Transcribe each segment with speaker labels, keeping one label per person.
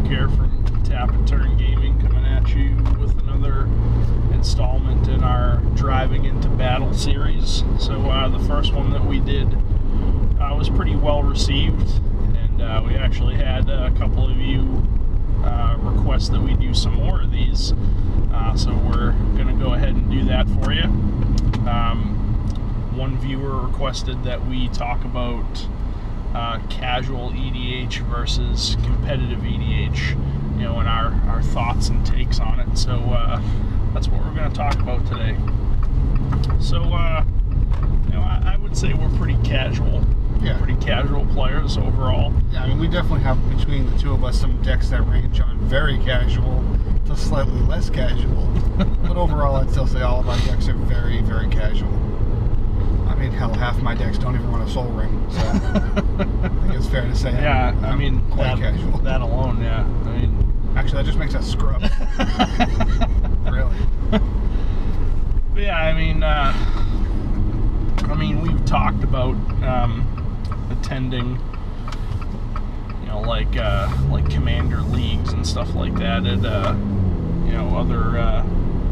Speaker 1: here from Tap and Turn Gaming, coming at you with another installment in our Driving into Battle series. So the first one that we did was pretty well received, and we actually had a couple of you request that we do some more of these. So we're going to go ahead and do that for you. One viewer requested that we talk about casual EDH versus competitive EDH, and our thoughts and takes on it. So that's what we're going to talk about today. So I would say we're pretty casual.
Speaker 2: Yeah.
Speaker 1: Pretty casual players overall.
Speaker 2: Yeah, I mean, we definitely have between the two of us some decks that range on very casual to slightly less casual. But overall, I'd still say all of our decks are very, very casual. I mean, hell, half my decks don't even run a Soul Ring, so I think it's fair to say I'm quite casual.
Speaker 1: That alone, yeah. I mean,
Speaker 2: actually, that just makes us scrub. Really.
Speaker 1: But yeah, I mean, we've talked about attending, like commander leagues and stuff like that at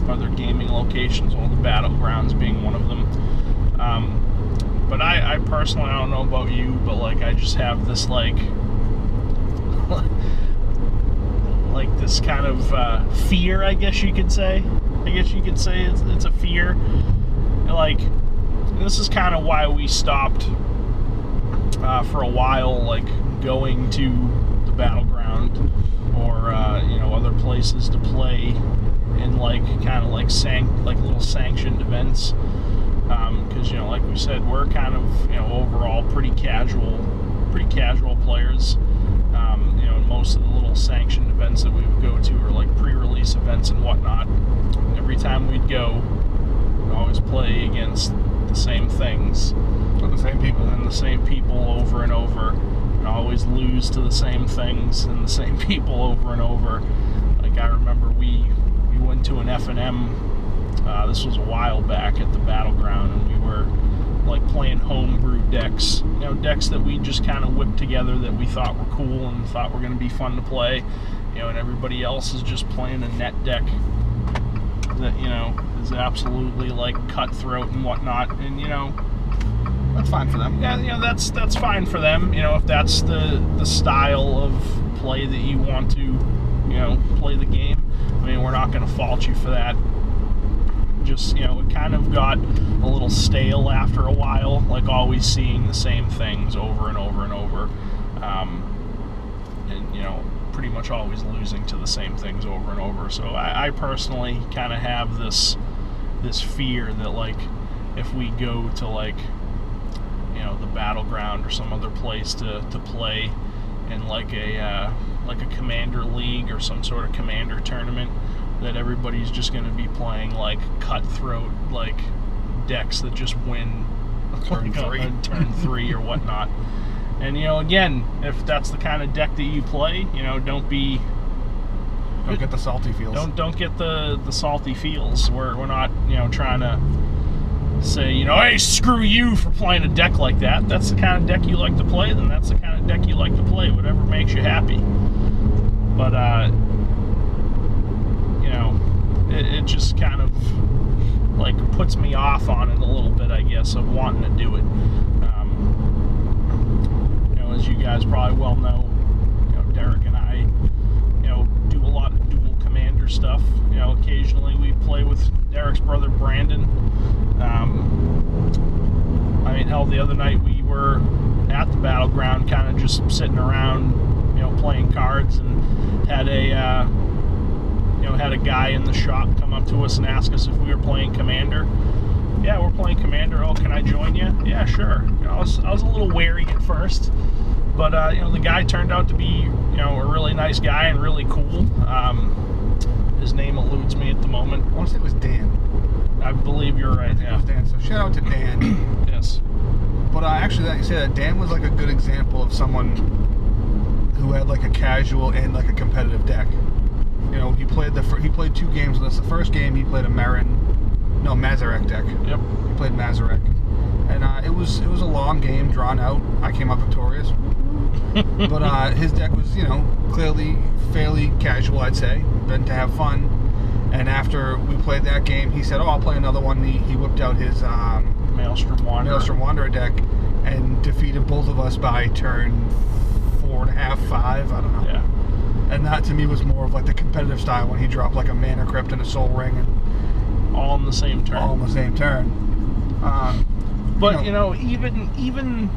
Speaker 1: other gaming locations, the Battlegrounds being one of them. But I personally, I don't know about you, but I just have this like this kind of fear, I guess you could say. It's a fear. This is kind of why we stopped for a while, going to the Battleground or other places to play in little sanctioned events, because like we said, we're kind of overall pretty casual players. Most of the little sanctioned events that we would go to are pre-release events and whatnot. Every time we'd go, we'd always play against the same things
Speaker 2: with the same people
Speaker 1: and the same people over and over, and always lose to the same things and the same people over and over. I remember we went to an F&M, this was a while back at the Battleground, and we were playing homebrew decks, decks that we just kind of whipped together that we thought were cool and thought were going to be fun to play, and everybody else is just playing a net deck that is absolutely cutthroat and whatnot, and
Speaker 2: that's fine for them.
Speaker 1: Yeah, that's fine for them. If that's the style of play that you want to play the game. I mean, we're not going to fault you for that. Just it kind of got a little stale after a while, always seeing the same things over and over and over, and pretty much always losing to the same things over and over. So I personally kind of have this fear that if we go to the Battleground or some other place to play in a commander league or some sort of commander tournament, that everybody's just going to be playing cutthroat decks that just win
Speaker 2: turn
Speaker 1: three or whatnot. And again, if that's the kind of deck that you play, don't
Speaker 2: get the salty feels.
Speaker 1: Don't get the salty feels. We're not trying to say hey, screw you for playing a deck like that. That's the kind of deck you like to play, then that's the kind of deck you like to play. Whatever makes you happy. But it just kind of puts me off on it a little bit, I guess, of wanting to do it. As you guys probably well know, Derek and I, do a lot of dual commander stuff. Occasionally we play with Derek's brother Brandon. I mean, hell, the other night we were at the Battleground, kind of just sitting around, playing cards, and had a guy in the shop come up to us and ask us if we were playing Commander. Yeah, we're playing Commander. Oh, can I join you? Yeah, sure. I was a little wary at first, but the guy turned out to be a really nice guy and really cool. His name eludes me at the moment.
Speaker 2: I want to say it was Dan.
Speaker 1: I believe you're right. Yeah,
Speaker 2: it was Dan. So shout out to Dan.
Speaker 1: Yes.
Speaker 2: But actually, that you said that Dan was a good example of someone who had a casual and a competitive deck. He played 2 games with us. The first game he played a Mazarek deck.
Speaker 1: Yep.
Speaker 2: He played Mazarek. and it was a long game, drawn out. I came up victorious, but his deck was, you know, clearly fairly casual, I'd say, meant to have fun. And after we played that game, he said, "Oh, I'll play another one." He whipped out his
Speaker 1: Maelstrom
Speaker 2: Wanderer deck and defeated both of us by turn 4.5, 5. I don't know.
Speaker 1: Yeah.
Speaker 2: And that to me was more of like the competitive style when he dropped like a Mana Crypt and a Soul Ring, and
Speaker 1: All in the same turn.
Speaker 2: all in the same turn.
Speaker 1: But you know, even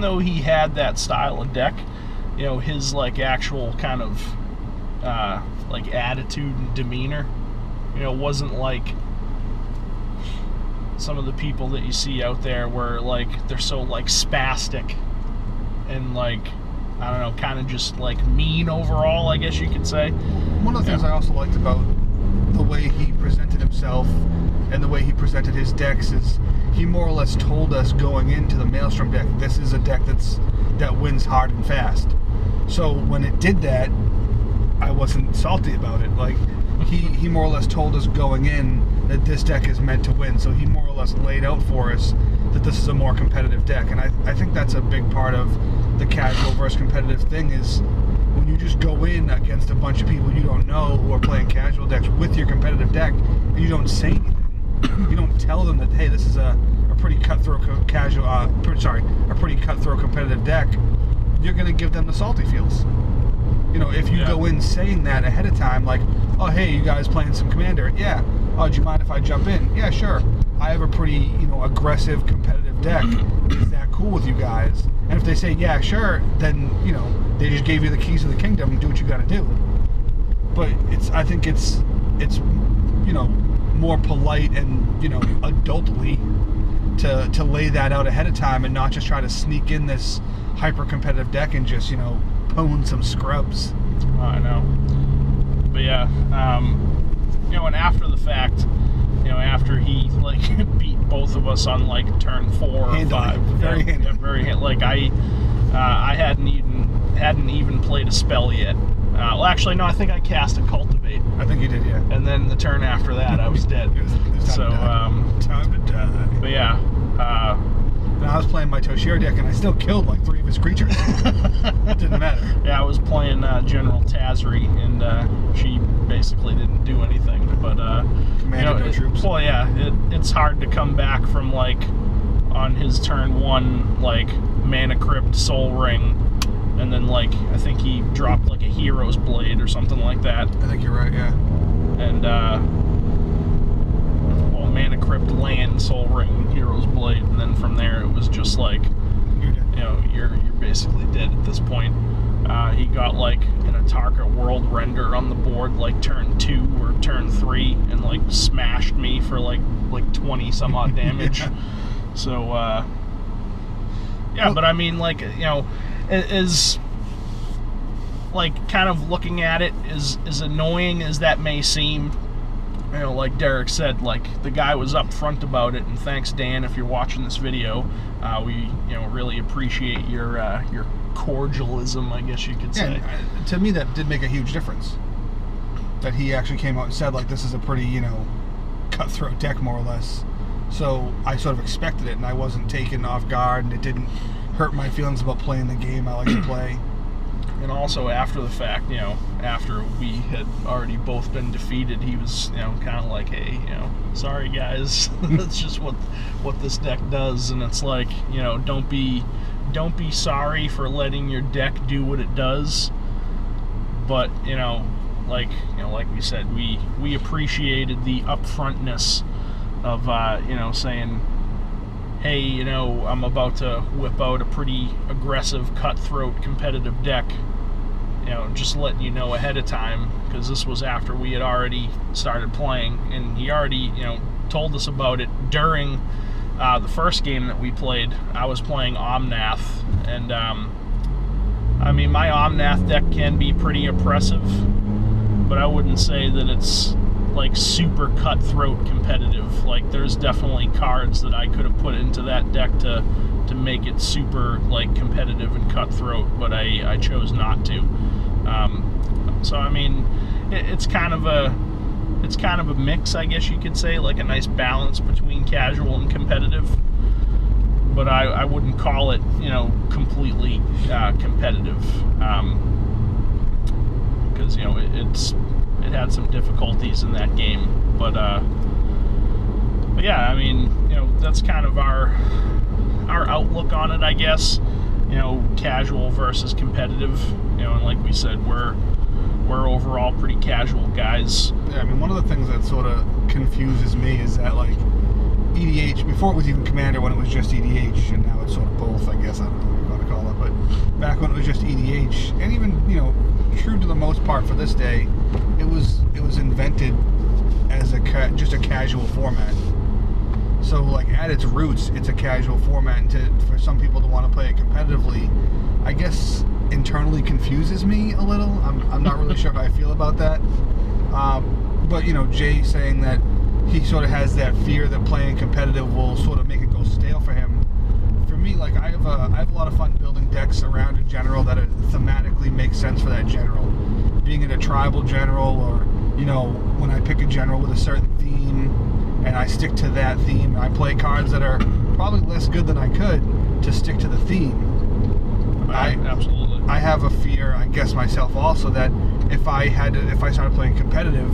Speaker 1: though he had that style of deck, you know, his like actual kind of like attitude and demeanor, you know, wasn't like some of the people that you see out there where like they're so like spastic and like, I don't know, kind of just like mean overall, I guess you could say.
Speaker 2: One of the things I also liked about the way he presented himself and the way he presented his decks is he more or less told us going into the Maelstrom deck, this is a deck that wins hard and fast. So when it did that, I wasn't salty about it. Like he more or less told us going in that this deck is meant to win. So he more or less laid out for us that this is a more competitive deck. And I think that's a big part of the casual versus competitive thing is when you just go in against a bunch of people you don't know who are playing casual decks with your competitive deck and you don't say anything. You don't tell them that, hey, this is a pretty cutthroat a pretty cutthroat competitive deck. You're going to give them the salty feels. You know, if you go in saying that ahead of time, like, oh, hey, you guys playing some Commander? Yeah. Oh, do you mind if I jump in? Yeah, sure. I have a pretty, you know, aggressive competitive deck. Is that cool with you guys? And if they say, yeah, sure, then, you know, they just gave you the keys of the kingdom. Do what you got to do. But I think it's, you know, more polite and, you know, adultly to lay that out ahead of time and not just try to sneak in this hyper competitive deck and just, you know, pwn some scrubs.
Speaker 1: Oh, I know. But yeah, you know, and after the fact, you know, after he like beat both of us on like turn 4 or 5,
Speaker 2: very handy.
Speaker 1: Yeah, very handy. Like I hadn't even played a spell yet. Well, actually, no. I think I cast a Cultivate.
Speaker 2: I think you did, yeah.
Speaker 1: And then the turn after that, I was dead.
Speaker 2: It was time to die.
Speaker 1: But yeah.
Speaker 2: And I was playing my Toshiro deck, and I still killed like 3 of his creatures. It didn't matter.
Speaker 1: Yeah, I was playing General Tazri, and she basically didn't do anything. But
Speaker 2: Commanded no troops.
Speaker 1: Well, yeah, it's hard to come back from like on his turn 1, like Mana Crypt, Soul Ring, and then like I think he dropped like a Hero's Blade or something like that.
Speaker 2: I think you're right, yeah.
Speaker 1: And Mana Crypt, Land, Soul Ring, Hero's Blade, and then from there it was just like,
Speaker 2: You're dead.
Speaker 1: you know, you're basically dead at this point. He got like an Atarka World Render on the board like turn 2 or turn 3 and like smashed me for like 20 some odd damage.
Speaker 2: Yeah.
Speaker 1: So yeah, well, but I mean, like, you know, is like kind of looking at it as annoying as that may seem. You know, like Derek said, like the guy was upfront about it, and thanks, Dan, if you're watching this video. We, you know, really appreciate your cordialism, I guess you could say.
Speaker 2: And, to me, that did make a huge difference. That he actually came out and said, like, this is a pretty, you know, cutthroat deck, more or less. So I sort of expected it, and I wasn't taken off guard, and it didn't hurt my feelings about playing the game I like to play.
Speaker 1: And also after the fact, you know, after we had already both been defeated, he was, you know, kind of like, hey, you know, sorry guys, that's just what this deck does. And it's like, you know, don't be sorry for letting your deck do what it does. But, you know, like we said, we appreciated the upfrontness of, you know, saying, hey, you know, I'm about to whip out a pretty aggressive, cutthroat, competitive deck. You know, just letting you know ahead of time, because this was after we had already started playing, and he already, you know, told us about it during the first game that we played. I was playing Omnath, and I mean, my Omnath deck can be pretty oppressive, but I wouldn't say that it's like super cutthroat competitive. Like, there's definitely cards that I could have put into that deck to make it super like competitive and cutthroat, but I chose not to. So I mean, it's kind of a mix, I guess you could say, like a nice balance between casual and competitive. but I wouldn't call it, completely competitive, because it had some difficulties in that game. But yeah, I mean, that's kind of our outlook on it, I guess. Casual versus competitive. And like we said, we're overall pretty casual guys.
Speaker 2: Yeah, I mean, one of the things that sort of confuses me is that, like, EDH, before it was even Commander, when it was just EDH, and now it's sort of both, I guess, I don't know what you want to call it, but back when it was just EDH, and even, true to the most part for this day, it was invented as just a casual format. So, like, at its roots, it's a casual format, and for some people to want to play it competitively, I guess internally confuses me a little. I'm not really sure how I feel about that. But, Jay saying that he sort of has that fear that playing competitive will sort of make it go stale for him. For me, like, I have a lot of fun building decks around a general that thematically makes sense for that general. Being it a tribal general, or, when I pick a general with a certain theme, and I stick to that theme, and I play cards that are probably less good than I could to stick to the theme.
Speaker 1: Absolutely.
Speaker 2: I have a fear, I guess myself also, that if I started playing competitive,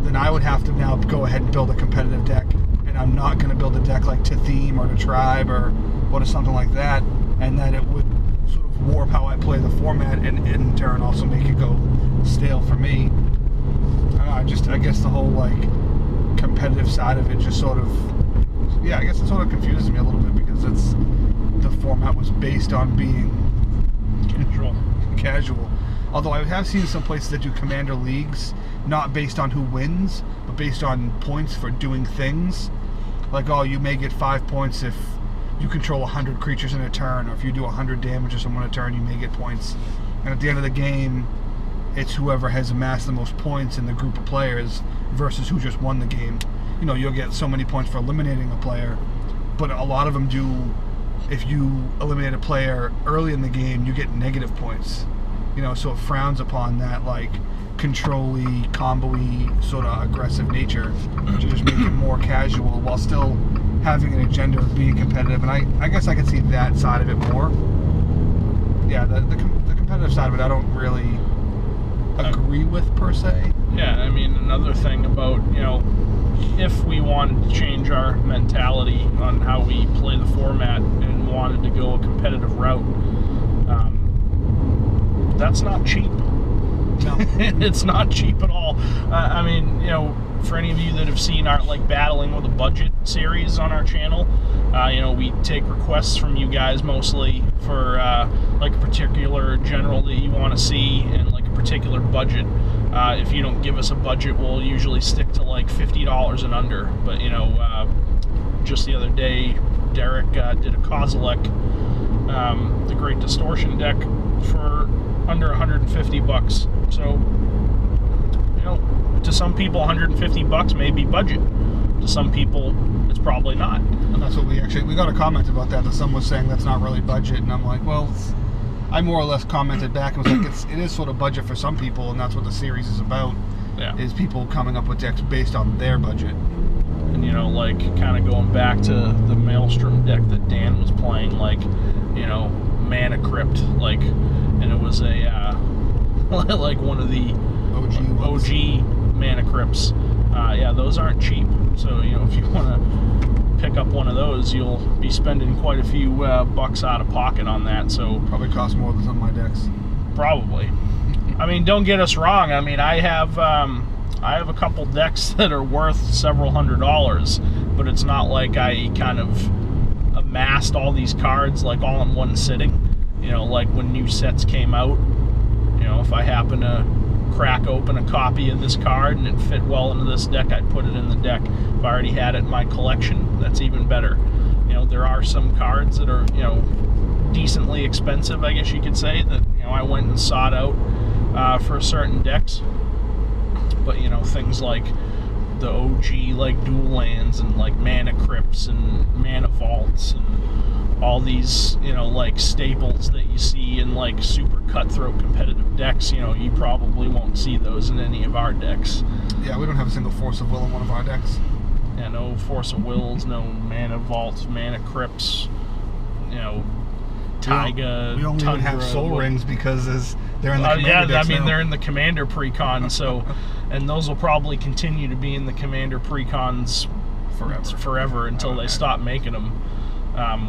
Speaker 2: then I would have to now go ahead and build a competitive deck, and I'm not going to build a deck like to theme or to tribe or something like that, and that it would sort of warp how I play the format, and in turn also make it go stale for me. I guess the whole, like, competitive side of it just sort of, I guess it sort of confuses me a little bit, because the format was based on being casual. Although I have seen some places that do Commander leagues not based on who wins, but based on points for doing things. Like, you may get 5 points if you control 100 creatures in a turn, or if you do 100 damage to someone in a turn, you may get points. And at the end of the game, it's whoever has amassed the most points in the group of players versus who just won the game. You'll get so many points for eliminating a player, but a lot of them do. If you eliminate a player early in the game, you get negative points. So it frowns upon that, like, control-y, combo-y, sort of aggressive nature to just make it more casual while still having an agenda of being competitive. And I guess I could see that side of it more. Yeah, the competitive side of it I don't really agree with, per se.
Speaker 1: Yeah, I mean, another thing about, if we wanted to change our mentality on how we play the format and wanted to go a competitive route, that's not cheap.
Speaker 2: No.
Speaker 1: It's not cheap at all. I mean, for any of you that have seen our, like, Battling with a Budget series on our channel, we take requests from you guys mostly for, like, a particular general that you want to see and, like, a particular budget. If you don't give us a budget, we'll usually stick to, like, $50 and under. But, just the other day, Derek did a Kozilek, the Great Distortion deck, for under $150. So, to some people, $150 may be budget. To some people, it's probably not.
Speaker 2: And that's what we got a comment about that someone was saying that's not really budget, and I'm like, well, I more or less commented back and was like, it is sort of budget for some people, and that's what the series is about.
Speaker 1: Yeah.
Speaker 2: Is people coming up with decks based on their budget.
Speaker 1: And, like, kind of going back to the Maelstrom deck that Dan was playing, like, Mana Crypt, like, and it was a, like, one of the OG Mana Crypts. Yeah, those aren't cheap. So, if you want to pick up one of those, you'll be spending quite a few bucks out of pocket on that. So
Speaker 2: probably cost more than some of my decks.
Speaker 1: Probably. I mean, don't get us wrong. I mean, I have a couple decks that are worth several $100s, but it's not like I kind of amassed all these cards, like, all in one sitting. Like when new sets came out, if I happen to crack open a copy of this card and it fit well into this deck, I'd put it in the deck. If I already had it in my collection, that's even better. There are some cards that are, decently expensive, I guess you could say, that, I went and sought out for certain decks. But, things like the OG, like, dual lands and, like, Mana Crypts and Mana Vaults and all these, like, staples that you see in, like, super cutthroat competitive decks, you probably won't see those in any of our decks.
Speaker 2: Yeah, we don't have a single Force of Will in one of our decks.
Speaker 1: Yeah, no Force of Wills, no Mana Vaults, Mana Crypts, Taiga,
Speaker 2: we only
Speaker 1: Tundra,
Speaker 2: have soul rings because they're in the Commander
Speaker 1: yeah,
Speaker 2: decks now.
Speaker 1: they're in the Commander precon, so, and those will probably continue to be in the Commander precons forever until they stop making them,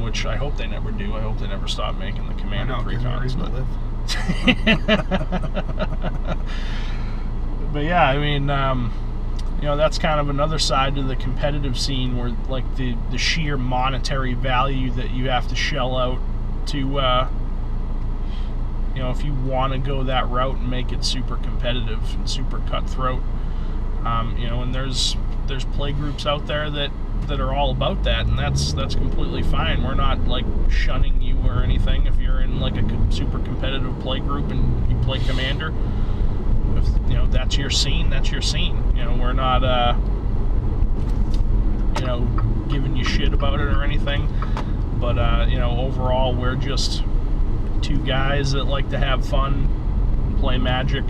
Speaker 1: which I hope they never do. I hope they never stop making the Commander precons. But yeah, I mean, that's kind of another side to the competitive scene where, like, the sheer monetary value that you have to shell out to, if you want to go that route and make it super competitive and super cutthroat, and there's play groups out there that are all about that, and that's completely fine. We're not, like, shunning you or anything. If you're in, like, a super competitive play group and you play Commander, if that's your scene, that's your scene. We're not giving you shit about it or anything, but overall we're just two guys that like to have fun, play Magic,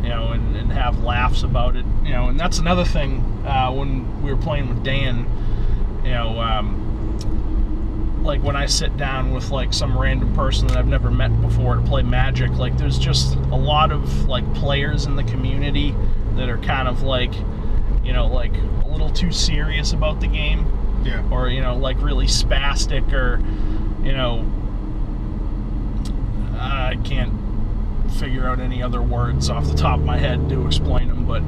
Speaker 1: and have laughs about it, and that's another thing. When we were playing with Dan, like, when I sit down with, like, some random person that I've never met before to play Magic, like, there's just a lot of, like, players in the community that are kind of, like, like, a little too serious about the game.
Speaker 2: Yeah.
Speaker 1: Or, like, really spastic, or, I can't figure out any other words off the top of my head to explain them, but,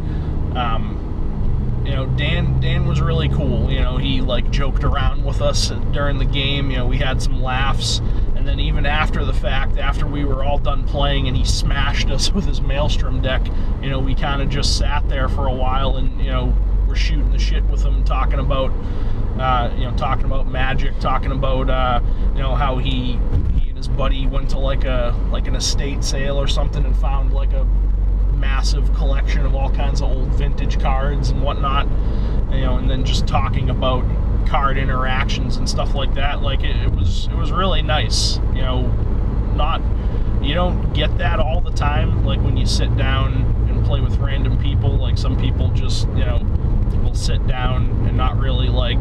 Speaker 1: Dan was really cool. He, like, joked around with us during the game. We had some laughs, and then even after the fact, after we were all done playing and he smashed us with his Maelstrom deck, we kind of just sat there for a while and, we're shooting the shit with him, talking about Magic, talking about, how he and his buddy went to, like, an estate sale or something and found, like, a massive collection of all kinds of old vintage cards and whatnot, and then just talking about card interactions and stuff like that. Like, it was really nice. You don't get that all the time, like, when you sit down and play with random people. Like, some people just will sit down and not really, like,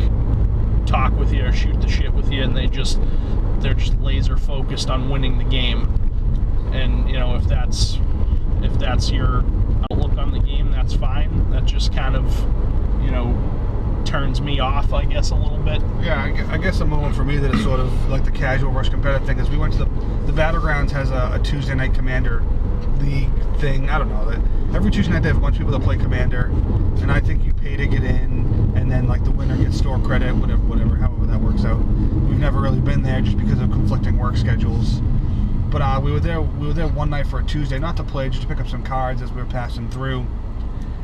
Speaker 1: talk with you or shoot the shit with you, and they're just laser focused on winning the game. And if that's your outlook on the game, that's fine. That just kind of, turns me off, I guess, a little bit.
Speaker 2: Yeah, I guess a moment for me that is sort of like the casual versus competitive thing is we went to the Battlegrounds has a Tuesday night Commander League thing. I don't know. Every Tuesday night they have a bunch of people that play Commander, and I think you pay to get in, and then, like, the winner gets store credit, whatever, however that works out. We've never really been there just because of conflicting work schedules. But we were there one night for a Tuesday, not to play, just to pick up some cards as we were passing through.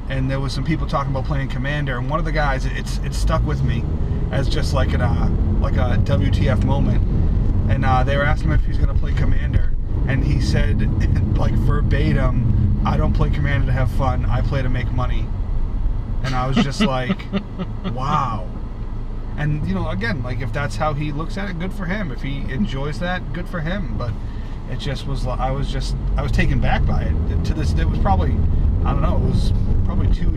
Speaker 2: And there was some people talking about playing Commander, and one of the guys, it stuck with me as just like a WTF moment. And they were asking him if he's going to play Commander, and he said, like, verbatim, "I don't play Commander to have fun. I play to make money." And I was just like, wow. And, again, like, if that's how he looks at it, good for him. If he enjoys that, good for him. But it just was, I was taken back by it. It was probably, I don't know, it was probably two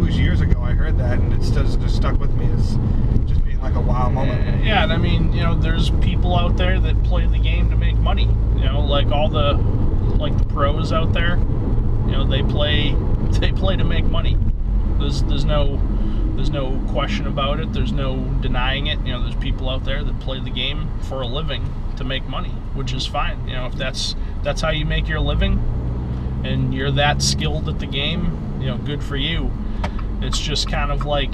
Speaker 2: years ago I heard that, and it just stuck with me as just being like a wow moment.
Speaker 1: Yeah, and I mean, there's people out there that play the game to make money. Like all the pros out there, they play to make money. There's no question about it. There's no denying it. There's people out there that play the game for a living to make money, which is fine. If that's how you make your living, and you're that skilled at the game, good for you. It's just kind of like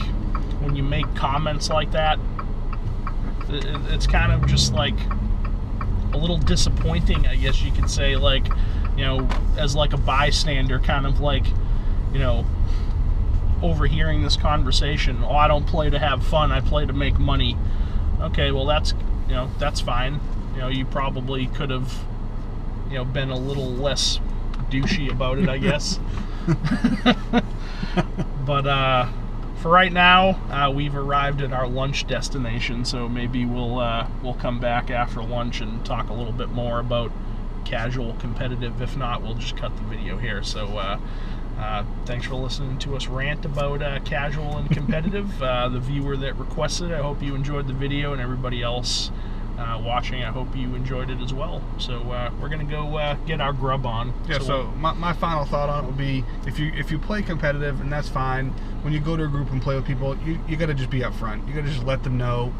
Speaker 1: when you make comments like that, it's kind of just like a little disappointing, I guess you could say, like, as like a bystander, kind of like, overhearing this conversation. Oh, I don't play to have fun, I play to make money. Okay, well, that's fine. You probably could have, been a little less douchey about it, I guess. But for right now, we've arrived at our lunch destination, so maybe we'll come back after lunch and talk a little bit more about casual competitive. If not, we'll just cut the video here. So thanks for listening to us rant about casual and competitive. The viewer that requested, I hope you enjoyed the video, and everybody else, watching. I hope you enjoyed it as well. So we're gonna go get our grub on.
Speaker 2: Yeah. So my final thought on it would be, if you play competitive, and that's fine. When you go to a group and play with people, you got to just be upfront. You got to just let them know,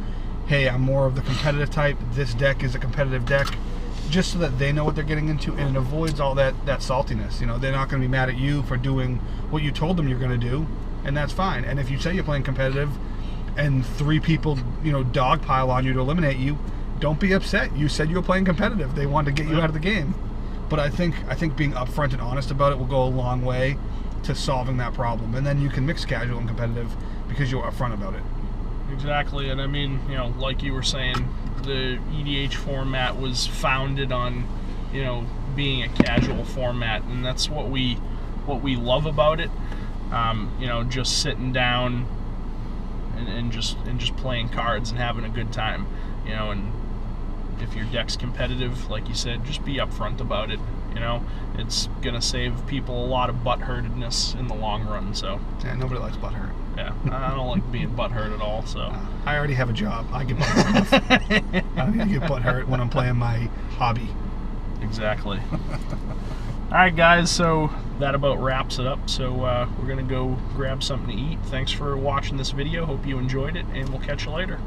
Speaker 2: hey, I'm more of the competitive type. This deck is a competitive deck, just so that they know what they're getting into, and it avoids all that saltiness. You know, they're not going to be mad at you for doing what you told them you're going to do, and that's fine. And if you say you're playing competitive, and 3 people, dogpile on you to eliminate you, don't be upset. You said you were playing competitive. They wanted to get you out of the game. But I think being upfront and honest about it will go a long way to solving that problem. And then you can mix casual and competitive because you're upfront about it.
Speaker 1: Exactly. And I mean, like you were saying, the EDH format was founded on, being a casual format, and that's what we love about it. Just sitting down and just playing cards and having a good time. And if your deck's competitive, like you said, just be upfront about it. It's gonna save people a lot of butthurtedness in the long run. So
Speaker 2: yeah, nobody likes butthurt.
Speaker 1: Yeah, I don't like being butthurt at all. So
Speaker 2: I already have a job. I get butthurt. I don't need to get butthurt when I'm playing my hobby.
Speaker 1: Exactly. All right, guys. So that about wraps it up. So we're gonna go grab something to eat. Thanks for watching this video. Hope you enjoyed it, and we'll catch you later.